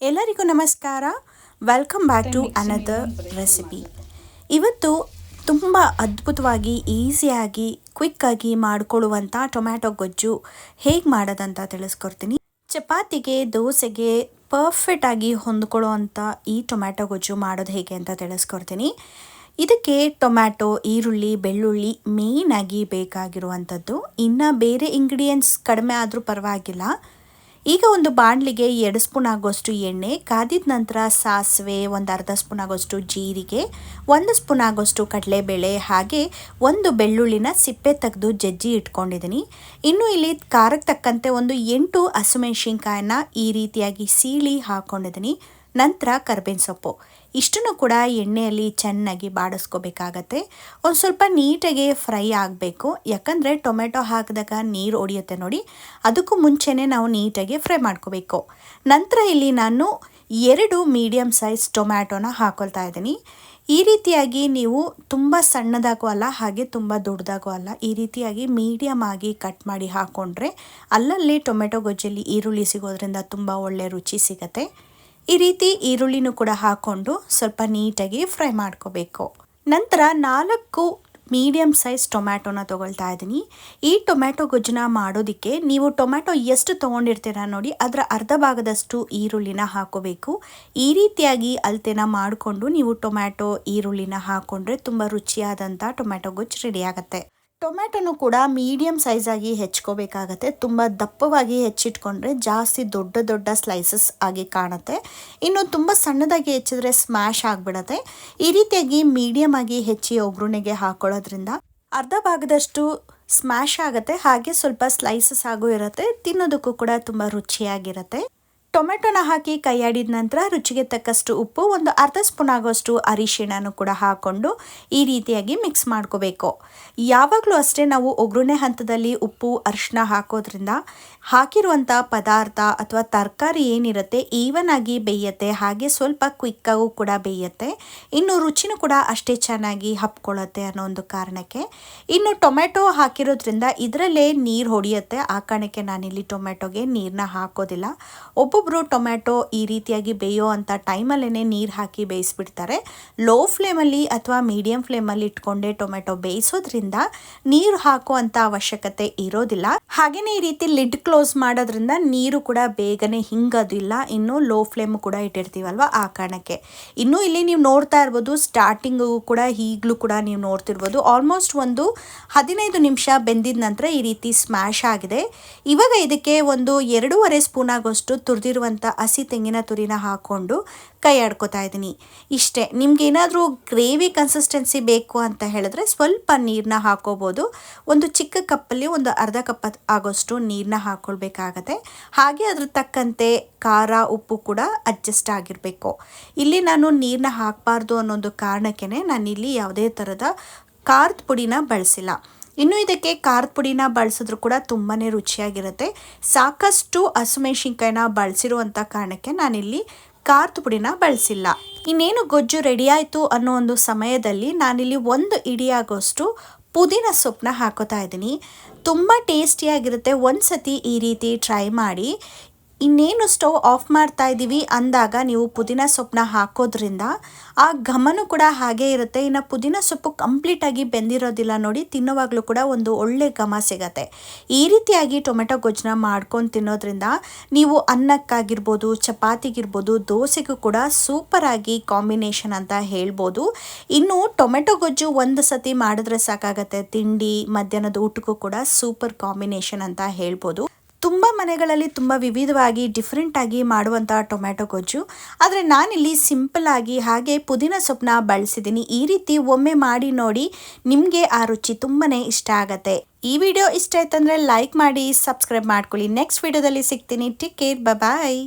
ಎಲ್ಲರಿಗೂ ನಮಸ್ಕಾರ. Welcome back to another recipe. ಇವತ್ತು ತುಂಬ ಅದ್ಭುತವಾಗಿ ಈಸಿಯಾಗಿ ಕ್ವಿಕ್ಕಾಗಿ ಮಾಡಿಕೊಳ್ಳುವಂಥ ಟೊಮ್ಯಾಟೊ ಗೊಜ್ಜು ಹೇಗೆ ಮಾಡೋದಂತ ತಿಳಿಸ್ಕೊಡ್ತೀನಿ. ಚಪಾತಿಗೆ ದೋಸೆಗೆ ಪರ್ಫೆಕ್ಟಾಗಿ ಹೊಂದ್ಕೊಳ್ಳುವಂಥ ಈ ಟೊಮ್ಯಾಟೊ ಗೊಜ್ಜು ಮಾಡೋದು ಹೇಗೆ ಅಂತ ತಿಳಿಸ್ಕೊಡ್ತೀನಿ. ಇದಕ್ಕೆ ಟೊಮ್ಯಾಟೊ, ಈರುಳ್ಳಿ, ಬೆಳ್ಳುಳ್ಳಿ ಮೇಯ್ನಾಗಿ ಬೇಕಾಗಿರುವಂಥದ್ದು. ಇನ್ನು ಬೇರೆ ಇಂಗ್ರೀಡಿಯೆಂಟ್ಸ್ ಕಡಿಮೆ ಆದರೂ ಪರವಾಗಿಲ್ಲ. ಈಗ ಒಂದು ಬಾಣಲಿಗೆ 2 ಸ್ಪೂನ್ ಆಗೋಷ್ಟು ಎಣ್ಣೆ ಕಾದಿದ ನಂತರ ಸಾಸಿವೆ, ಒಂದು ಅರ್ಧ ಸ್ಪೂನ್ ಆಗೋಷ್ಟು ಜೀರಿಗೆ, 1 ಸ್ಪೂನ್ ಆಗೋಷ್ಟು ಕಡಲೆಬೇಳೆ, ಹಾಗೆ ಒಂದು ಬೆಳ್ಳುಳ್ಳಿನ ಸಿಪ್ಪೆ ತೆಗೆದು ಜಜ್ಜಿ ಇಟ್ಕೊಂಡಿದ್ದೀನಿ. ಇನ್ನು ಇಲ್ಲಿ ಖಾರಕ್ಕೆ ತಕ್ಕಂತೆ ಒಂದು 8 ಹಸಿಮೆಣಸಿನ್ಕಾಯನ್ನ ಈ ರೀತಿಯಾಗಿ ಸೀಳಿ ಹಾಕ್ಕೊಂಡಿದ್ದೀನಿ. ನಂತರ ಕರ್ಬೇವಿನ ಸೊಪ್ಪು ಇಷ್ಟನ್ನು ಕೂಡ ಎಣ್ಣೆಯಲ್ಲಿ ಚೆನ್ನಾಗಿ ಬಾಡಿಸ್ಕೋಬೇಕಾಗತ್ತೆ. ಒಂದು ಸ್ವಲ್ಪ ನೀಟಾಗಿ ಫ್ರೈ ಆಗಬೇಕು, ಯಾಕಂದರೆ ಟೊಮೆಟೊ ಹಾಕಿದಾಗ ನೀರು ಒಡೆಯುತ್ತೆ ನೋಡಿ, ಅದಕ್ಕೂ ಮುಂಚೆನೇ ನಾವು ನೀಟಾಗಿ ಫ್ರೈ ಮಾಡ್ಕೋಬೇಕು. ನಂತರ ಇಲ್ಲಿ ನಾನು 2 ಮೀಡಿಯಮ್ ಸೈಜ್ ಟೊಮ್ಯಾಟೊನ ಹಾಕೊಳ್ತಾ ಇದ್ದೀನಿ. ಈ ರೀತಿಯಾಗಿ ನೀವು ತುಂಬ ಸಣ್ಣದಾಗೂ ಅಲ್ಲ, ಹಾಗೆ ತುಂಬ ದೊಡ್ಡದಾಗೂ ಅಲ್ಲ, ಈ ರೀತಿಯಾಗಿ ಮೀಡಿಯಮ್ ಆಗಿ ಕಟ್ ಮಾಡಿ ಹಾಕ್ಕೊಂಡ್ರೆ ಅಲ್ಲಲ್ಲಿ ಟೊಮೆಟೊ ಗೊಜ್ಜಲ್ಲಿ ಈರುಳ್ಳಿ ಸಿಗೋದ್ರಿಂದ ತುಂಬ ಒಳ್ಳೆ ರುಚಿ ಸಿಗತ್ತೆ. ಈ ರೀತಿ ಈರುಳ್ಳಿನೂ ಕೂಡ ಹಾಕ್ಕೊಂಡು ಸ್ವಲ್ಪ ನೀಟಾಗಿ ಫ್ರೈ ಮಾಡ್ಕೋಬೇಕು. ನಂತರ 4 ಮೀಡಿಯಮ್ ಸೈಜ್ ಟೊಮ್ಯಾಟೊನ ತೊಗೊಳ್ತಾ ಇದ್ದೀನಿ. ಈ ಟೊಮ್ಯಾಟೊ ಗೊಜ್ಜನ್ನ ಮಾಡೋದಕ್ಕೆ ನೀವು ಟೊಮ್ಯಾಟೊ ಎಷ್ಟು ತೊಗೊಂಡಿರ್ತೀರ ನೋಡಿ, ಅದರ ಅರ್ಧ ಭಾಗದಷ್ಟು ಈರುಳ್ಳಿನ ಹಾಕೋಬೇಕು. ಈ ರೀತಿಯಾಗಿ ಅಳತೆನ ಮಾಡಿಕೊಂಡು ನೀವು ಟೊಮ್ಯಾಟೊ ಈರುಳ್ಳಿನ ಹಾಕ್ಕೊಂಡ್ರೆ ತುಂಬ ರುಚಿಯಾದಂಥ ಟೊಮ್ಯಾಟೊ ಗೊಜ್ಜು ರೆಡಿ ಆಗುತ್ತೆ. ಟೊಮ್ಯಾಟೊನು ಕೂಡ ಮೀಡಿಯಮ್ ಸೈಜಾಗಿ ಹೆಚ್ಕೋಬೇಕಾಗತ್ತೆ. ತುಂಬ ದಪ್ಪವಾಗಿ ಹೆಚ್ಚಿಟ್ಕೊಂಡ್ರೆ ಜಾಸ್ತಿ ದೊಡ್ಡ ದೊಡ್ಡ ಸ್ಲೈಸಸ್ ಆಗಿ ಕಾಣುತ್ತೆ. ಇನ್ನು ತುಂಬ ಸಣ್ಣದಾಗಿ ಹೆಚ್ಚಿದ್ರೆ ಸ್ಮ್ಯಾಶ್ ಆಗಿಬಿಡುತ್ತೆ. ಈ ರೀತಿಯಾಗಿ ಮೀಡಿಯಮ್ ಆಗಿ ಹೆಚ್ಚಿ ಒಗ್ಗರಣೆಗೆ ಹಾಕೊಳ್ಳೋದ್ರಿಂದ ಅರ್ಧ ಭಾಗದಷ್ಟು ಸ್ಮ್ಯಾಶ್ ಆಗುತ್ತೆ, ಹಾಗೆ ಸ್ವಲ್ಪ ಸ್ಲೈಸಸ್ ಆಗು ಇರುತ್ತೆ. ತಿನ್ನೋದಕ್ಕೂ ಕೂಡ ತುಂಬ ರುಚಿಯಾಗಿರುತ್ತೆ. ಟೊಮೆಟೊನ ಹಾಕಿ ಕೈಯಾಡಿದ ನಂತರ ರುಚಿಗೆ ತಕ್ಕಷ್ಟು ಉಪ್ಪು, ಒಂದು ಅರ್ಧ ಸ್ಪೂನ್ ಆಗೋಷ್ಟು ಅರಿಶಿಣನೂ ಕೂಡ ಹಾಕ್ಕೊಂಡು ಈ ರೀತಿಯಾಗಿ ಮಿಕ್ಸ್ ಮಾಡ್ಕೋಬೇಕು. ಯಾವಾಗಲೂ ಅಷ್ಟೇ ನಾವು ಒಗ್ಗರಣೆ ಹಂತದಲ್ಲಿ ಉಪ್ಪು ಅರಿಶಿಣ ಹಾಕೋದ್ರಿಂದ ಹಾಕಿರುವಂಥ ಪದಾರ್ಥ ಅಥವಾ ತರಕಾರಿ ಏನಿರುತ್ತೆ ಈವನ್ ಆಗಿ ಬೇಯುತ್ತೆ, ಹಾಗೆ ಸ್ವಲ್ಪ ಕ್ವಿಕ್ಕಾಗೂ ಕೂಡ ಬೇಯುತ್ತೆ. ಇನ್ನು ರುಚಿನೂ ಕೂಡ ಅಷ್ಟೇ ಚೆನ್ನಾಗಿ ಹಪ್ಕೊಳ್ಳುತ್ತೆ ಅನ್ನೋ ಒಂದು ಕಾರಣಕ್ಕೆ. ಇನ್ನು ಟೊಮೆಟೊ ಹಾಕಿರೋದ್ರಿಂದ ಇದರಲ್ಲೇ ನೀರು ಹೊಡೆಯುತ್ತೆ, ಆ ಕಾರಣಕ್ಕೆ ನಾನಿಲ್ಲಿ ಟೊಮೆಟೊಗೆ ನೀರನ್ನ ಹಾಕೋದಿಲ್ಲ. ಒಬ್ಬೊಬ್ಬರು ಟೊಮ್ಯಾಟೊ ಈ ರೀತಿಯಾಗಿ ಬೇಯೋ ಅಂಥ ಟೈಮಲ್ಲೇ ನೀರು ಹಾಕಿ ಬೇಯಿಸ್ಬಿಡ್ತಾರೆ. ಲೋ ಫ್ಲೇಮಲ್ಲಿ ಅಥವಾ ಮೀಡಿಯಂ ಫ್ಲೇಮಲ್ಲಿ ಇಟ್ಕೊಂಡೆ ಟೊಮೆಟೊ ಬೇಯಿಸೋದ್ರಿಂದ ನೀರು ಹಾಕುವಂಥ ಅವಶ್ಯಕತೆ ಇರೋದಿಲ್ಲ. ಹಾಗೆಯೇ ಈ ರೀತಿ ಲಿಡ್ ಕ್ಲೋಸ್ ಮಾಡೋದ್ರಿಂದ ನೀರು ಕೂಡ ಬೇಗನೆ ಹಿಂಗೋದಿಲ್ಲ. ಇನ್ನು ಲೋ ಫ್ಲೇಮ್ ಕೂಡ ಇಟ್ಟಿರ್ತೀವಲ್ವ, ಆ ಕಾರಣಕ್ಕೆ. ಇನ್ನು ಇಲ್ಲಿ ನೀವು ನೋಡ್ತಾ ಇರ್ಬೋದು, ಸ್ಟಾರ್ಟಿಂಗು ಕೂಡ ಈಗಲೂ ಕೂಡ ನೀವು ನೋಡ್ತಿರ್ಬೋದು ಆಲ್ಮೋಸ್ಟ್ ಒಂದು 15 ನಿಮಿಷ ಬೆಂದಿದ ನಂತರ ಈ ರೀತಿ ಸ್ಮ್ಯಾಶ್ ಆಗಿದೆ. ಇವಾಗ ಇದಕ್ಕೆ ಒಂದು 2.5 ಸ್ಪೂನ್ ಆಗೋಷ್ಟು ತುರಿದಿರುವಂಥ ಹಸಿ ತೆಂಗಿನ ತುರಿನ ಹಾಕ್ಕೊಂಡು ಕೈ ಆಡ್ಕೋತಾ ಇದ್ದೀನಿ. ಇಷ್ಟೇ. ನಿಮ್ಗೆ ಏನಾದರೂ ಗ್ರೇವಿ ಕನ್ಸಿಸ್ಟೆನ್ಸಿ ಬೇಕು ಅಂತ ಹೇಳಿದ್ರೆ ಸ್ವಲ್ಪ ನೀರನ್ನ ಹಾಕೋಬೋದು. ಒಂದು ಚಿಕ್ಕ ಕಪ್ಪಲ್ಲಿ ಒಂದು ಅರ್ಧ ಕಪ್ ಆಗೋಷ್ಟು ನೀರನ್ನ ಹಾಕ್ಕೊಳ್ಬೇಕಾಗತ್ತೆ. ಹಾಗೆ ಅದ್ರ ತಕ್ಕಂತೆ ಖಾರ ಉಪ್ಪು ಕೂಡ ಅಡ್ಜಸ್ಟ್ ಆಗಿರಬೇಕು. ಇಲ್ಲಿ ನಾನು ನೀರನ್ನ ಹಾಕಬಾರ್ದು ಅನ್ನೋದು ಕಾರಣಕ್ಕೆ ನಾನಿಲ್ಲಿ ಯಾವುದೇ ಥರದ ಖಾರದ ಪುಡಿನ ಬಳಸಿಲ್ಲ. ಇನ್ನು ಇದಕ್ಕೆ ಖಾರದ ಪುಡಿನ ಬಳಸಿದ್ರು ಕೂಡ ತುಂಬಾ ರುಚಿಯಾಗಿರುತ್ತೆ. ಸಾಕಷ್ಟು ಹಸಿಮೆಣಸಿನ್ಕಾಯಿನ ಬಳಸಿರುವಂಥ ಕಾರಣಕ್ಕೆ ನಾನಿಲ್ಲಿ ಖಾರದ ಪುಡಿನ ಬಳಸಿಲ್ಲ. ಇನ್ನೇನು ಗೊಜ್ಜು ರೆಡಿ ಆಯಿತು ಅನ್ನೋ ಒಂದು ಸಮಯದಲ್ಲಿ ನಾನಿಲ್ಲಿ 1 ಇಡಿ ಆಗೋಷ್ಟು ಪುದೀನ ಸೊಪ್ಪನ್ನ ಹಾಕೋತಾ ಇದ್ದೀನಿ. ತುಂಬ ಟೇಸ್ಟಿಯಾಗಿರುತ್ತೆ. ಒಂದು ಸತಿ ಈ ರೀತಿ ಟ್ರೈ ಮಾಡಿ. ಇನ್ನೇನು ಸ್ಟವ್ ಆಫ್ ಮಾಡ್ತಾ ಇದ್ದೀವಿ ಅಂದಾಗ ನೀವು ಪುದೀನ ಸೊಪ್ಪನ್ನ ಹಾಕೋದ್ರಿಂದ ಆ ಘಮನೂ ಕೂಡ ಹಾಗೇ ಇರುತ್ತೆ. ಇನ್ನು ಪುದೀನ ಸೊಪ್ಪು ಕಂಪ್ಲೀಟಾಗಿ ಬೆಂದಿರೋದಿಲ್ಲ ನೋಡಿ, ತಿನ್ನೋವಾಗಲೂ ಕೂಡ ಒಂದು ಒಳ್ಳೆ ಘಮ ಸಿಗತ್ತೆ. ಈ ರೀತಿಯಾಗಿ ಟೊಮೆಟೊ ಗೊಜ್ಜನ್ನ ಮಾಡ್ಕೊಂಡು ತಿನ್ನೋದ್ರಿಂದ ನೀವು ಅನ್ನಕ್ಕಾಗಿರ್ಬೋದು, ಚಪಾತಿಗಿರ್ಬೋದು, ದೋಸೆಗೂ ಕೂಡ ಸೂಪರಾಗಿ ಕಾಂಬಿನೇಷನ್ ಅಂತ ಹೇಳ್ಬೋದು. ಇನ್ನು ಟೊಮೆಟೊ ಗೊಜ್ಜು ಒಂದು ಸತಿ ಮಾಡಿದ್ರೆ ಸಾಕಾಗತ್ತೆ, ತಿಂಡಿ ಮಧ್ಯಾಹ್ನದ ಊಟಕ್ಕೂ ಕೂಡ ಸೂಪರ್ ಕಾಂಬಿನೇಷನ್ ಅಂತ ಹೇಳ್ಬೋದು. ತುಂಬ ಮನೆಗಳಲ್ಲಿ ತುಂಬ ವಿವಿಧವಾಗಿ ಡಿಫ್ರೆಂಟಾಗಿ ಮಾಡುವಂಥ ಟೊಮ್ಯಾಟೊ ಗೊಜ್ಜು, ಆದರೆ ನಾನಿಲ್ಲಿ ಸಿಂಪಲ್ಲಾಗಿ ಹಾಗೆ ಪುದೀನ ಸೊಪ್ಪನ್ನ ಬಳಸಿದ್ದೀನಿ. ಈ ರೀತಿ ಒಮ್ಮೆ ಮಾಡಿ ನೋಡಿ, ನಿಮಗೆ ಆ ರುಚಿ ತುಂಬಾ ಇಷ್ಟ ಆಗುತ್ತೆ. ಈ ವಿಡಿಯೋ ಇಷ್ಟ ಆಯ್ತಂದರೆ ಲೈಕ್ ಮಾಡಿ, ಸಬ್ಸ್ಕ್ರೈಬ್ ಮಾಡ್ಕೊಳ್ಳಿ. ನೆಕ್ಸ್ಟ್ ವಿಡಿಯೋದಲ್ಲಿ ಸಿಗ್ತೀನಿ. ಟೇಕ್ ಕೇರ್, ಬಾಯ್.